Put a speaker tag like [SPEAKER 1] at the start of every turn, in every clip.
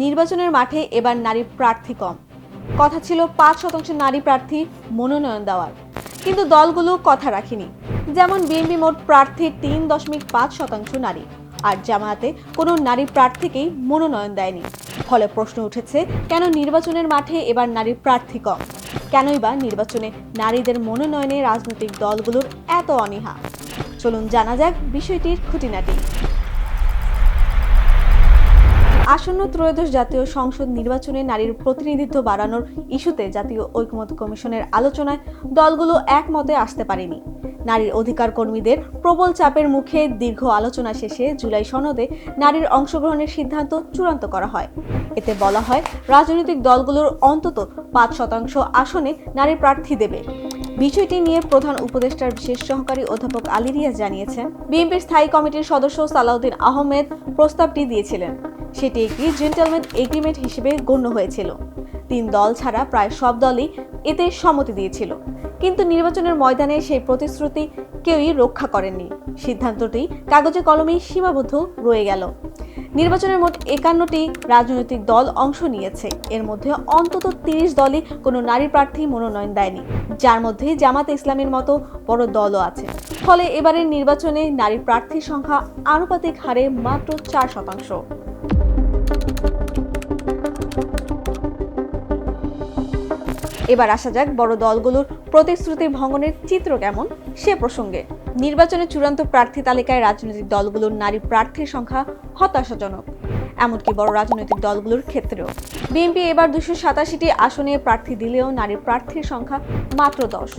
[SPEAKER 1] নির্বাচনের মাঠে এবার নারী প্রার্থী কম। কথা ছিল ৫% নারী প্রার্থী মনোনয়ন দেওয়ার, কিন্তু দলগুলো কথা রাখেনি। যেমন বিএনপি মোট প্রার্থীর ৩.৫% নারী, আর জামায়াতে কোনো নারী প্রার্থীকেই মনোনয়ন দেয়নি। ফলে প্রশ্ন উঠেছে, কেন নির্বাচনের মাঠে এবার নারী প্রার্থী কম? কেনই বা নির্বাচনে নারীদের মনোনয়নে রাজনৈতিক দলগুলোর এত অনীহা? চলুন জানা যাক বিষয়টির খুঁটিনাটি। আসন্ন ত্রয়োদশ জাতীয় সংসদ নির্বাচনে নারীর প্রতিনিধিত্ব বাড়ানোর ইস্যুতে জাতীয় ঐকমত্য কমিশনের আলোচনায় দলগুলো একমতে আসতে পারেনি। নারীর অধিকার কর্মীদের প্রবল চাপের মুখে দীর্ঘ আলোচনা শেষে জুলাই সনদে নারীর অংশগ্রহণের সিদ্ধান্ত চূড়ান্ত করা হয়। এতে বলা হয়, রাজনৈতিক দলগুলোর অন্তত ৫% আসনে নারী প্রার্থী দেবে। বিষয়টি নিয়ে প্রধান উপদেষ্টার বিশেষ সহকারী অধ্যাপক আলী রিয়াজ জানিয়েছেন, বিএনপির স্থায়ী কমিটির সদস্য সালাউদ্দিন আহমেদ প্রস্তাবটি দিয়েছিলেন। সেটি একটি জেন্টলম্যান এগ্রিমেন্ট হিসেবে গণ্য হয়েছিল। ৩ দল ছাড়া প্রায় সব দলই এতে সম্মতি দিয়েছিল, কিন্তু নির্বাচনের ময়দানে সেই প্রতিশ্রুতি কেউই রক্ষা করেননি। সিদ্ধান্তটি কাগজে কলমেই সীমাবদ্ধ রয়ে গেল। নির্বাচনের মোট ৫১টি রাজনৈতিক দল অংশ নিয়েছে। এর মধ্যে অন্তত ৩০ দলই কোনো নারী প্রার্থী মনোনয়ন দেয়নি, যার মধ্যে জামাতে ইসলামের মতো বড় দলও আছে। ফলে এবারের নির্বাচনে নারী প্রার্থীর সংখ্যা আনুপাতিক হারে মাত্র ৪%। এবার আসা যাক বড় দলগুলোর প্রতিশ্রুতি ভঙ্গনের চিত্র কেমন সে প্রসঙ্গে। নির্বাচনের চূড়ান্ত প্রার্থী তালিকায় রাজনৈতিক দলগুলোর নারী প্রার্থীর সংখ্যা হতাশাজনক, এমনকি বড় রাজনৈতিক দলগুলোর ক্ষেত্রেও। বিএনপি এবার ২৮৭টি আসনে প্রার্থী দিলেও নারী প্রার্থীর সংখ্যা মাত্র ১০,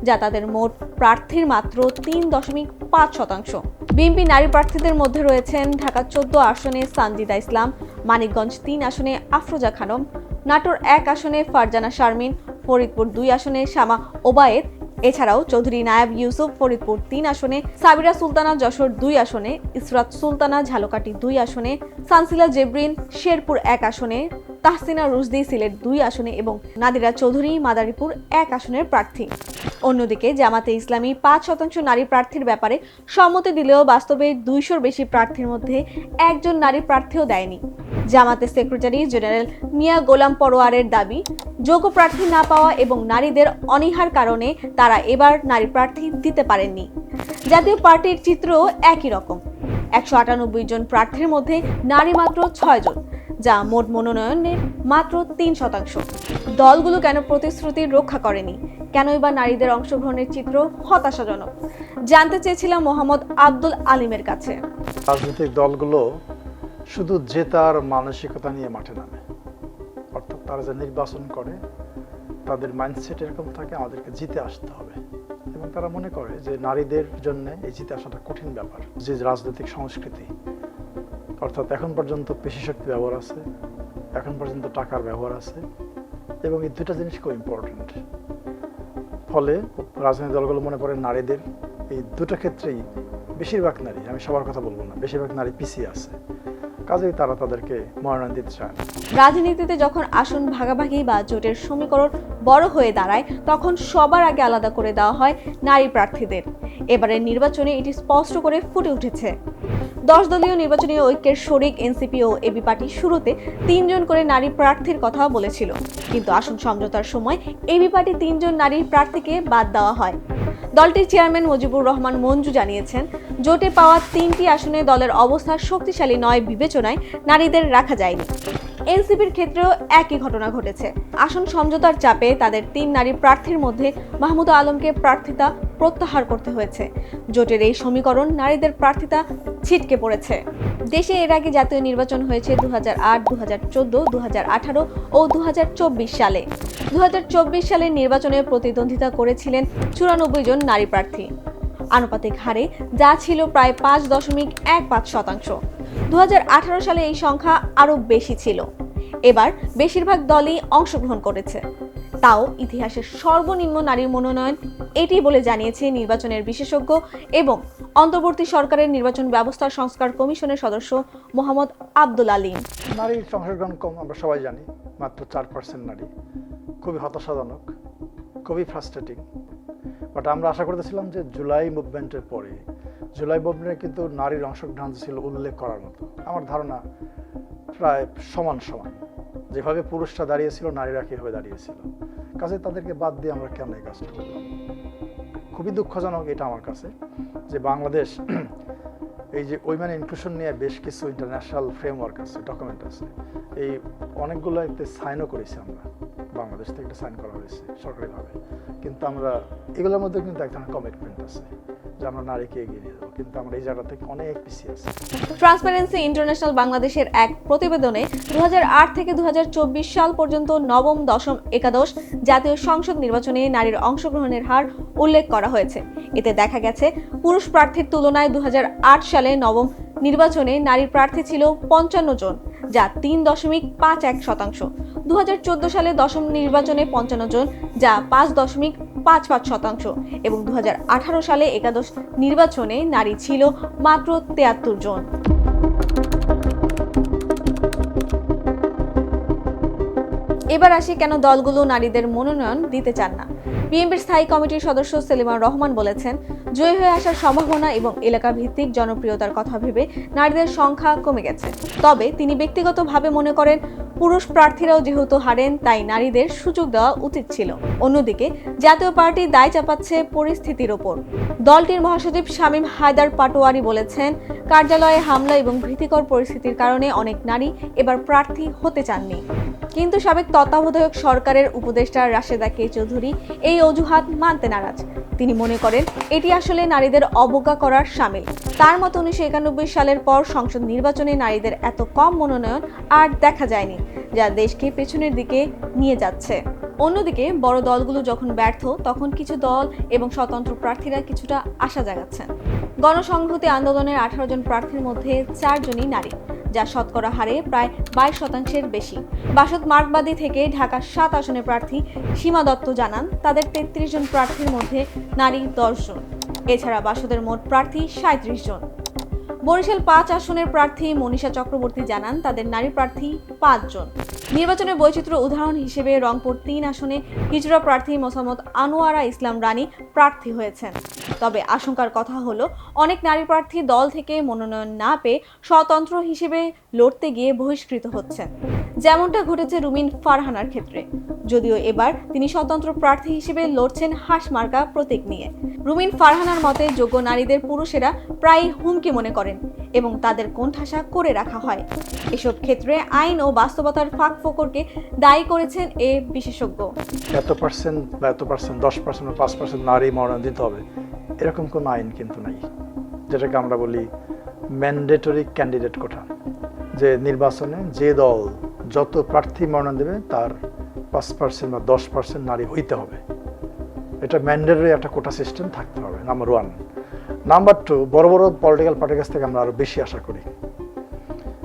[SPEAKER 1] যা তাদের মোট প্রার্থীর মাত্র ৩.৫%। বিএনপি নারী প্রার্থীদের মধ্যে রয়েছেন ঢাকা ১৪ আসনে সানজিদা ইসলাম, মানিকগঞ্জ ৩ আসনে আফরোজা খানম, নাটোর ১ আসনে ফারজানা শারমিন, ফরিদপুর ২ আসনে শামা ওবায়েদ, এছাড়াও চৌধুরী নায়াব ইউসুফ ফরিদপুর ৩ আসনে, সাবিরা সুলতানা যশোর ২ আসনে, ইসরাত সুলতানা ঝালকাঠি 2 আসনে, সানসিলা জেবরিন শেরপুর ১ আসনে, তাহসিনা রুশদি সিলেট 2 আসনে এবং নাদিরা চৌধুরী মাদারীপুর 1 আসনের প্রার্থী। অন্যদিকে জামাতে ইসলামী ৫% নারী প্রার্থীর ব্যাপারে সম্মতি দিলেও বাস্তবে ২০০-র বেশি প্রার্থীর মধ্যে একজন নারী প্রার্থীও দেয়নি। জামাতের সেক্রেটারি জেনারেল মিয়া গোলাম পরোয়ারের দাবি, যোগ্য প্রার্থী না পাওয়া এবং নারীদের অনীহার কারণে তারা এবার নারী প্রার্থী দিতে পারেননি। জাতীয় পার্টির চিত্রও একই রকম। ১৯৮ জন প্রার্থীর মধ্যে নারী মাত্র ৬ জন, যা মোট মনোনয়নের মাত্র ৩%। দলগুলো কেন প্রতিশ্রুতি রক্ষা করেনি? কেনই বা নারীদের অংশগ্রহণের চিত্র হতাশাজনক? জানতে চেয়েছিলাম মোহাম্মদ আব্দুল আলিমের কাছে।
[SPEAKER 2] রাজনৈতিক দলগুলো শুধু জেতার মানসিকতা নিয়ে মাঠে নামে, অর্থাৎ তারা যে নির্বাচন করে তাদের মাইন্ডসেট এরকম থাকে, আমাদেরকে জিতে আসতে হবে, এবং তারা মনে করে যে নারীদের জন্য এই জিতে আসাটা কঠিন ব্যাপার। যে রাজনৈতিক সংস্কৃতি, অর্থাৎ এখন পর্যন্ত পেশি শক্তি ব্যবহার আছে, এখন পর্যন্ত টাকার ব্যবহার আছে, এবং এই দুটা জিনিস খুব ইম্পর্টেন্ট। ফলে রাজনৈতিক দলগুলো মনে করে নারীদের এই দুটো ক্ষেত্রেই বেশিরভাগ নারী, আমি সবার কথা বলবো না, বেশিরভাগ নারী পিছিয়ে আছে, কাজেই তারা তাদেরকে মনোনয়ন দিতে চায় না।
[SPEAKER 1] রাজনীতিতে যখন আসন ভাগাভাগি বা জোটের সমীকরণ বড় হয়ে দাঁড়ায়, তখন সবার আগে আলাদা করে দেওয়া হয় নারী প্রার্থীদের। এবারের নির্বাচনে এটি স্পষ্ট করে ফুটে উঠেছে। 10 দলীয় নির্বাচনী ঐক্যের শরিক এনসিপি ও এবি পার্টি শুরুতে 3 জন করে নারী প্রার্থীর কথা বলেছিল, কিন্তু আসন সমঝোতার সময় এবি পার্টি 3 জন নারী প্রার্থীকে বাদ দেওয়া হয়। দলটির চেয়ারম্যান মুজিবুর রহমান মঞ্জু জানিয়েছেন, জোটে পাওয়া 3টি আসনে দলের অবস্থা শক্তিশালী নয় বিবেচনায় নারীদের রাখা যায়নি। এনসিপির ক্ষেত্রেও একই ঘটনা ঘটেছে। আসন সমঝোতার চাপে তাদের 3 নারী প্রার্থীর মধ্যে মাহমুদা আলমকে প্রার্থিতা প্রত্যাহার করতে হয়েছে। জোটের এই সমীকরণ নারীদের প্রার্থিতা ছিটকে পড়েছে। দেশে এর আগে জাতীয় নির্বাচন হয়েছে 2008, 2014, 2018 ও 2024 সালে। 2024 সালের নির্বাচনে প্রতিদ্বন্দ্বিতা করেছিলেন 94 জন নারী প্রার্থী, আনুপাতিক হারে যা ছিল প্রায় 5.15%। 2018 সালে এই সংখ্যা আরও বেশি ছিল। এবার বেশিরভাগ দলই অংশগ্রহণ করেছে, তাও ইতিহাসের সর্বনিম্ন নারীর মনোনয়ন এটি বলে জানিয়েছে নির্বাচনের বিশেষজ্ঞ এবং অন্তর্বর্তী সরকারের নির্বাচন ব্যবস্থা সংস্কার কমিশনের সদস্য মোহাম্মদ আব্দুল আলিম।
[SPEAKER 2] নারীর সংখ্যাগণ কম, আমরা সবাই জানি, মাত্র 4% নারী। খুবই হতাশাজনক, খুবই ফ্রাস্ট্রেটিং। বাট আমরা আশা করতেছিলাম যে জুলাই মুভমেন্টের পরে, জুলাই মুভমেন্টে কিন্তু নারীর অংশগ্রহণ ছিল উল্লেখ করার মতো। আমার ধারণা প্রায় সমান সমান, যেভাবে পুরুষরা দাঁড়িয়েছিল নারীরা কীভাবে দাঁড়িয়েছিল, কাজে তাদেরকে বাদ দিয়ে আমরা কেন এই কাজটা করলাম। খুবই দুঃখজনক এটা আমার কাছে যে বাংলাদেশ এই যে উইমেন ইনক্লুশন নিয়ে বেশ কিছু ইন্টারন্যাশনাল ফ্রেমওয়ার্ক আছে, ডকুমেন্ট আছে, এই অনেকগুলো এতে সাইনও করেছি আমরা, বাংলাদেশ থেকে একটা সাইন করা হয়েছে সরকারিভাবে, কিন্তু আমরা এগুলোর মধ্যে কিন্তু এক ধরনের কমিটমেন্ট আছে যে আমরা নারীকে এগিয়ে নিয়ে যাবো, কিন্তু আমরা এই জায়গা থেকে অনেক পিছিয়ে আছি।
[SPEAKER 1] ট্রান্সপারেন্সি ইন্টারন্যাশনাল বাংলাদেশের এক প্রতিবেদনে 2008 থেকে 2024 সাল পর্যন্ত নবম, দশম, একাদশ জাতীয় সংসদ নির্বাচনে নারীর অংশগ্রহণের হার উল্লেখ করা হয়েছে। এতে দেখা গেছে পুরুষ প্রার্থীর তুলনায় 2008 সালে নবম নির্বাচনে নারীর প্রার্থী ছিল 55 জন, যা 3.51%। 2014 সালে দশম নির্বাচনে 55 জন, যা 5.55%, এবং 2018 সালে একাদশ নির্বাচনে নারী ছিল মাত্র 73 জন। এবার আসি কেন দলগুলো নারীদের মনোনয়ন দিতে চান না। বিএনপির স্থায়ী কমিটির সদস্য সেলিমা রহমান বলেছেন, জয়ী হয়ে আসার সম্ভাবনা এবং এলাকা ভিত্তিক জনপ্রিয়তার কথা ভেবে নারীদের সংখ্যা কমে গেছে। তবে তিনি ব্যক্তিগতভাবে মনে করেন পুরুষ প্রার্থীরাও যেহেতু হারেন, তাই নারীদের সুযোগ দেওয়া উচিত ছিল। অন্যদিকে জাতীয় পার্টি দায় চাপাচ্ছে পরিস্থিতির ওপর। দলটির মহাসচিব শামীম হায়দার পাটোয়ারি বলেছেন, কার্যালয়ে হামলা এবং ভীতিকর পরিস্থিতির কারণে অনেক নারী এবার প্রার্থী হতে চাননি। কিন্তু সাবেক তত্ত্বাবধায়ক সরকারের উপদেষ্টা রাশেদা কে চৌধুরী এই অজুহাত মানতে নারাজ। তিনি মনে করেন এটি আসলে নারীদের অবজ্ঞা করার শামিল। তার মতো 1991 সালের পর সংসদ নির্বাচনে নারীদের এত কম মনোনয়ন আর দেখা যায়নি, যা দেশকে পেছনের দিকে নিয়ে যাচ্ছে। অন্যদিকে বড় দলগুলো যখন ব্যর্থ, তখন কিছু দল এবং স্বতন্ত্র প্রার্থীরা কিছুটা আশা জাগাচ্ছেন। গণসংহতি আন্দোলনের 18 জন প্রার্থীর মধ্যে 4 জনই নারী, যা শতকরা হারে প্রায় 22% বেশি। বাসদ মার্কবাদী থেকে ঢাকা 7 আসনের প্রার্থী সীমা দত্ত জানান, তাদের 33 জন প্রার্থীর মধ্যে নারী 10 জন। এছাড়া বাসদের মোট প্রার্থী 37 জন। বরিশাল 5 আসনের প্রার্থী মনীষা চক্রবর্তী জানান, তাদের নারী প্রার্থী 5 জন। নির্বাচনের বৈচিত্র্য উদাহরণ হিসেবে রংপুর 3 আসনে হিজড়া প্রার্থী মোসাম্মদ আনোয়ারা ইসলাম রানী প্রার্থী হয়েছেন। তবে আশঙ্কার কথা হলো, অনেক নারী প্রার্থী দল থেকে মনোনয়ন না পেয়ে স্বতন্ত্র হিসেবে লড়তে গিয়ে বহিষ্কৃত হচ্ছেন, যেমনটা ঘটেছে রুমিন ফারহানার ক্ষেত্রে। যদিও এবার তিনি স্বতন্ত্র প্রার্থী হিসেবে লড়ছেন হাঁস মার্কা প্রতীক নিয়ে। রুমিন ফারহানার মতে, যোগ্য নারীদের পুরুষেরা প্রায়ই হুমকি মনে করেন এবং তাদের কোণঠাসা করে রাখা হয়। এসব ক্ষেত্রে আইন ও বাস্তবতার ফাঁকফোকরকে দায়ী করেছেন এ বিশেষজ্ঞ।
[SPEAKER 2] এত পার্সেন্ট বা এত পার্সেন্ট, 10% বা 5% নারী মনোনয়ন দিতে হবে, এরকম কোনো আইন কিন্তু নাই। যেটাকে আমরা বলি ম্যান্ডেটরি ক্যান্ডিডেট কোটা, যে নির্বাচনে যে দল যত প্রার্থী মনোনয়ন দেবে তার 5% বা 10% নারী হইতে হবে। এটা ম্যান্ডেটরি একটা কোটা সিস্টেম থাকতে হবে, নাম্বার 1। নাম্বার 2, বড় বড় পলিটিক্যাল পার্টির কাছ থেকে আমরা আরও বেশি আশা করি।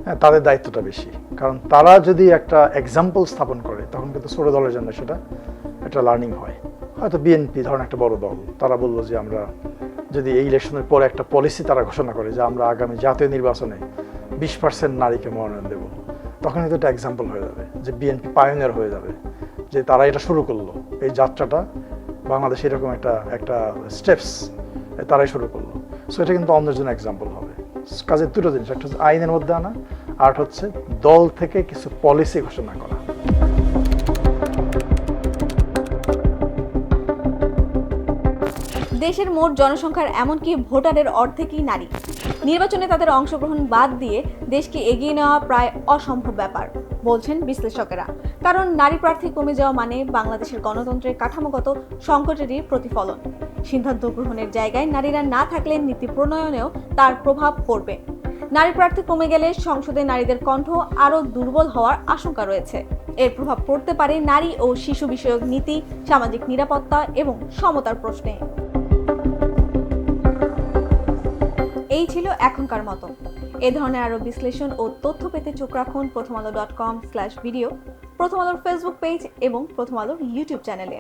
[SPEAKER 2] হ্যাঁ, তাদের দায়িত্বটা বেশি, কারণ তারা যদি একটা এক্সাম্পল স্থাপন করে, তখন কিন্তু ছোট দলের জন্য সেটা একটা লার্নিং হয়। হয়তো বিএনপি ধরেন একটা বড় দল, তারা বললো যে আমরা যদি এই ইলেকশনের পরে একটা পলিসি তারা ঘোষণা করে যে আমরা আগামী জাতীয় নির্বাচনে 20% নারীকে মনোনয়ন দেব, তখন কিন্তু এটা এক্সাম্পল হয়ে যাবে, যে বিএনপি পায়োনিয়ার হয়ে যাবে, যে তারা এটা শুরু করলো, এই যাত্রাটা বাংলাদেশে এরকম একটা স্টেপস তারাই শুরু করলো। সো এটা কিন্তু অন্যের জন্য এক্সাম্পল হবে। কাজে দুটো জিনিস, একটা হচ্ছে আইনের মধ্যে আনা, আর হচ্ছে দল থেকে কিছু পলিসি ঘোষণা করা।
[SPEAKER 1] দেশের মোট জনসংখ্যার এমনকি ভোটারের অর্ধেকই নারী। নির্বাচনে তাদের অংশগ্রহণ বাদ দিয়ে দেশকে এগিয়ে নেওয়া প্রায় অসম্ভব ব্যাপার বলছেন বিশ্লেষকেরা। কারণ নারী প্রার্থী কমে যাওয়া মানে বাংলাদেশের গণতন্ত্রের কাঠামোগত সংকটেরই প্রতিফলন। সিদ্ধান্ত গ্রহণের জায়গায় নারীরা না থাকলে নীতি প্রণয়নেও তার প্রভাব পড়বে। নারী প্রার্থী কমে গেলে সংসদে নারীদের কণ্ঠ আরও দুর্বল হওয়ার আশঙ্কা রয়েছে। এর প্রভাব পড়তে পারে নারী ও শিশু বিষয়ক নীতি, সামাজিক নিরাপত্তা এবং সমতার প্রশ্নে। এই ছিল এখনকার মতো। এ ধরনের আরো বিশ্লেষণ ও তথ্য পেতে চোখ রাখুন prothomalo.com/video, প্রথম আলোর ফেসবুক পেজ এবং প্রথম আলোর ইউটিউব চ্যানেলে।